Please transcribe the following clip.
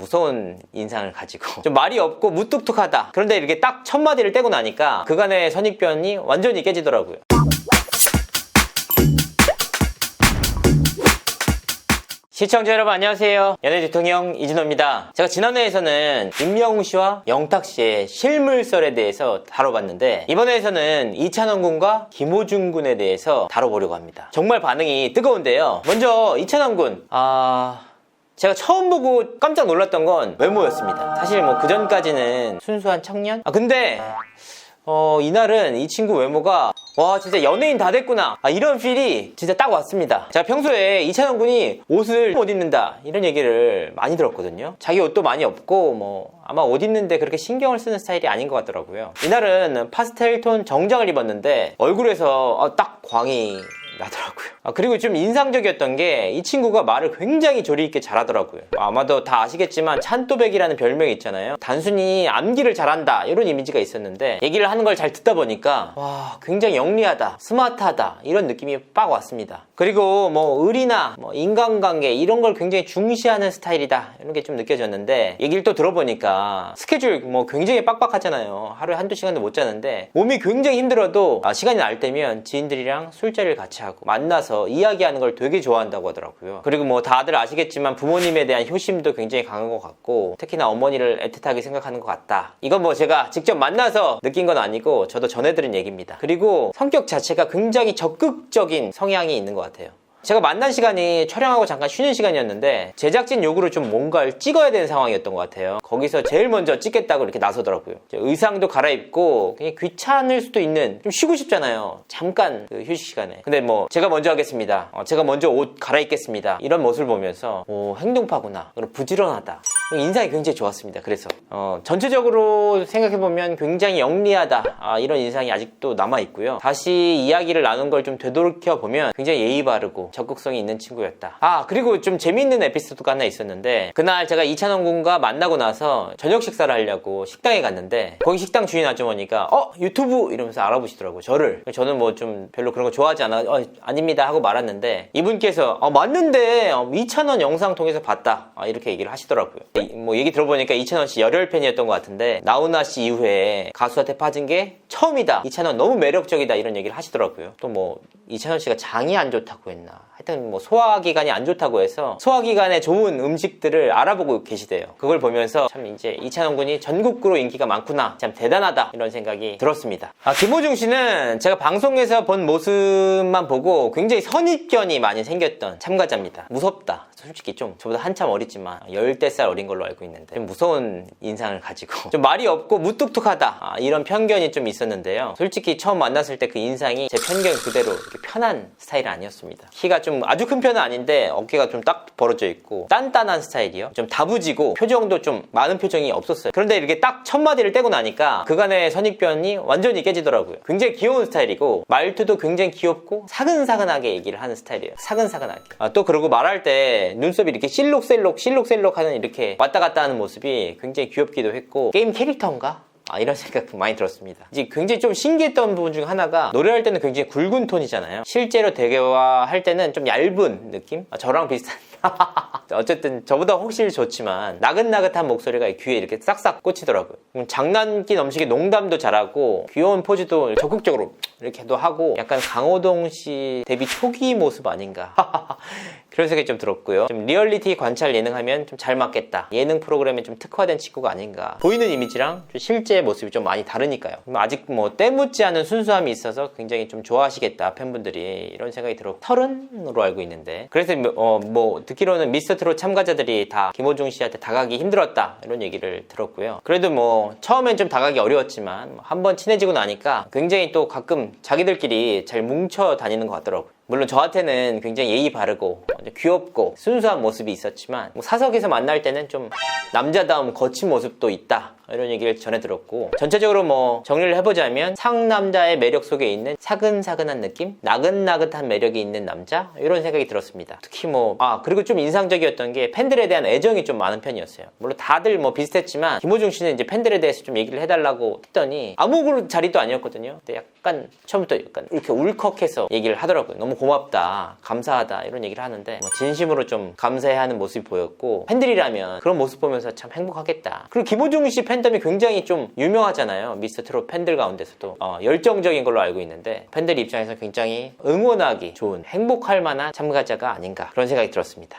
무서운 인상을 가지고 좀 말이 없고 무뚝뚝하다. 그런데 이렇게 딱 첫 마디를 떼고 나니까 그간의 선입견이 완전히 깨지더라고요. 시청자 여러분 안녕하세요. 연예대통령 이진호입니다. 제가 지난 회에서는 임영웅 씨와 영탁 씨의 실물설에 대해서 다뤄봤는데 이번 회에서는 이찬원 군과 김호중 군에 대해서 다뤄보려고 합니다. 정말 반응이 뜨거운데요. 먼저 이찬원 군 제가 처음 보고 깜짝 놀랐던 건 외모였습니다. 사실 뭐 그전까지는 순수한 청년? 근데 이날은 이 친구 외모가 와 진짜 연예인 다 됐구나 이런 필이 진짜 딱 왔습니다. 제가 평소에 이찬원 군이 옷을 못 입는다 이런 얘기를 많이 들었거든요. 자기 옷도 많이 없고 뭐 아마 옷 입는데 그렇게 신경을 쓰는 스타일이 아닌 것 같더라고요. 이날은 파스텔톤 정장을 입었는데 얼굴에서 딱 광이 나더라고요. 그리고 좀 인상적이었던 게 이 친구가 말을 굉장히 조리 있게 잘하더라고요. 아마도 다 아시겠지만 찬또백이라는 별명이 있잖아요. 단순히 암기를 잘한다 이런 이미지가 있었는데 얘기를 하는 걸 잘 듣다 보니까 와 굉장히 영리하다 스마트하다 이런 느낌이 빡 왔습니다. 그리고 뭐 의리나 뭐 인간관계 이런 걸 굉장히 중시하는 스타일이다 이런 게 좀 느껴졌는데 얘기를 또 들어보니까 스케줄 뭐 굉장히 빡빡하잖아요. 하루에 한두 시간도 못 자는데 몸이 굉장히 힘들어도 시간이 날 때면 지인들이랑 술자리를 같이 하고 만나서 이야기하는 걸 되게 좋아한다고 하더라고요. 그리고 뭐 다들 아시겠지만 부모님에 대한 효심도 굉장히 강한 것 같고 특히나 어머니를 애틋하게 생각하는 것 같다. 이건 뭐 제가 직접 만나서 느낀 건 아니고 저도 전해들은 얘기입니다. 그리고 성격 자체가 굉장히 적극적인 성향이 있는 것 같아요. 제가 만난 시간이 촬영하고 잠깐 쉬는 시간이었는데 제작진 요구로 좀 뭔가를 찍어야 되는 상황이었던 것 같아요. 거기서 제일 먼저 찍겠다고 이렇게 나서더라고요. 의상도 갈아입고 그냥 귀찮을 수도 있는 좀 쉬고 싶잖아요. 잠깐 그 휴식 시간에. 근데 뭐 제가 먼저 하겠습니다. 제가 먼저 옷 갈아입겠습니다. 이런 모습을 보면서 행동파구나. 그리고 부지런하다. 인상이 굉장히 좋았습니다. 그래서 전체적으로 생각해보면 굉장히 영리하다. 이런 인상이 아직도 남아있고요. 다시 이야기를 나눈 걸 좀 되돌이켜보면 굉장히 예의 바르고 적극성이 있는 친구였다. 그리고 좀 재미있는 에피소드가 하나 있었는데 그날 제가 이찬원 군과 만나고 나서 저녁 식사를 하려고 식당에 갔는데 거기 식당 주인 아주머니가 유튜브 이러면서 알아보시더라고요. 저는 뭐 좀 별로 그런 거 좋아하지 않아 아닙니다 하고 말았는데 이분께서 맞는데 이찬원 영상 통해서 봤다 이렇게 얘기를 하시더라고요. 뭐 얘기 들어보니까 이찬원 씨 열혈 팬이었던 것 같은데 나훈아 씨 이후에 가수한테 빠진 게 처음이다. 이찬원 너무 매력적이다 이런 얘기를 하시더라고요. 또 뭐 이찬원 씨가 장이 안 좋다고 했나 하여튼 뭐 소화기관이 안 좋다고 해서 소화기관에 좋은 음식들을 알아보고 계시대요. 그걸 보면서 참 이제 이찬원 군이 전국구로 인기가 많구나 참 대단하다 이런 생각이 들었습니다. 김호중 씨는 제가 방송에서 본 모습만 보고 굉장히 선입견이 많이 생겼던 참가자입니다. 무섭다. 솔직히 좀 저보다 한참 어리지만 10살 어린 걸로 알고 있는데 좀 무서운 인상을 가지고 좀 말이 없고 무뚝뚝하다 이런 편견이 좀 있었는데요. 솔직히 처음 만났을 때 그 인상이 제 편견 그대로 이렇게 편한 스타일은 아니었습니다. 키가 좀 아주 큰 편은 아닌데 어깨가 좀 딱 벌어져 있고 단단한 스타일이요. 좀 다부지고 표정도 좀 많은 표정이 없었어요. 그런데 이렇게 딱 첫 마디를 떼고 나니까 그간의 선입견이 완전히 깨지더라고요. 굉장히 귀여운 스타일이고 말투도 굉장히 귀엽고 사근사근하게 얘기를 하는 스타일이에요. 사근사근하게. 또 그러고 말할 때 눈썹이 이렇게 실록셀록 하는 이렇게 왔다 갔다 하는 모습이 굉장히 귀엽기도 했고 게임 캐릭터인가? 이런 생각 많이 들었습니다. 이제 굉장히 좀 신기했던 부분 중 하나가 노래할 때는 굉장히 굵은 톤이잖아요. 실제로 대화할 때는 좀 얇은 느낌? 저랑 비슷한 어쨌든 저보다 훨씬 좋지만 나긋나긋한 목소리가 귀에 이렇게 싹싹 꽂히더라고요. 장난기 넘치게 농담도 잘하고 귀여운 포즈도 적극적으로 이렇게도 하고 약간 강호동 씨 데뷔 초기 모습 아닌가 그런 생각이 좀 들었고요. 좀 리얼리티 관찰 예능하면 좀 잘 맞겠다. 예능 프로그램에 좀 특화된 친구가 아닌가. 보이는 이미지랑 좀 실제 모습이 좀 많이 다르니까요. 아직 뭐 때묻지 않은 순수함이 있어서 굉장히 좀 좋아하시겠다 팬분들이 이런 생각이 들었고 30으로 알고 있는데 그래서 뭐 듣기로는 미스터트롯 참가자들이 다 김호중 씨한테 다가기 힘들었다 이런 얘기를 들었고요. 그래도 뭐 처음엔 좀 다가기 어려웠지만 한번 친해지고 나니까 굉장히 또 가끔 자기들끼리 잘 뭉쳐 다니는 것 같더라고요. 물론 저한테는 굉장히 예의 바르고 귀엽고 순수한 모습이 있었지만 뭐 사석에서 만날 때는 좀 남자다움 거친 모습도 있다 이런 얘기를 전해 들었고 전체적으로 뭐 정리를 해보자면 상남자의 매력 속에 있는 사근사근한 느낌? 나긋나긋한 매력이 있는 남자? 이런 생각이 들었습니다. 특히 뭐 그리고 좀 인상적이었던 게 팬들에 대한 애정이 좀 많은 편이었어요. 물론 다들 뭐 비슷했지만 김호중 씨는 이제 팬들에 대해서 좀 얘기를 해달라고 했더니 아무 자리도 아니었거든요. 근데 약간 처음부터 약간 이렇게 울컥해서 얘기를 하더라고요. 너무 고맙다, 감사하다 이런 얘기를 하는데 뭐 진심으로 좀 감사해하는 모습이 보였고 팬들이라면 그런 모습 보면서 보면서 참 행복하겠다. 그리고 김호중 씨 팬덤이 굉장히 좀 유명하잖아요. 미스터 트롯 팬들 가운데서도 열정적인 걸로 알고 있는데 팬들 입장에서 굉장히 응원하기 좋은 행복할 만한 참가자가 아닌가 그런 생각이 들었습니다.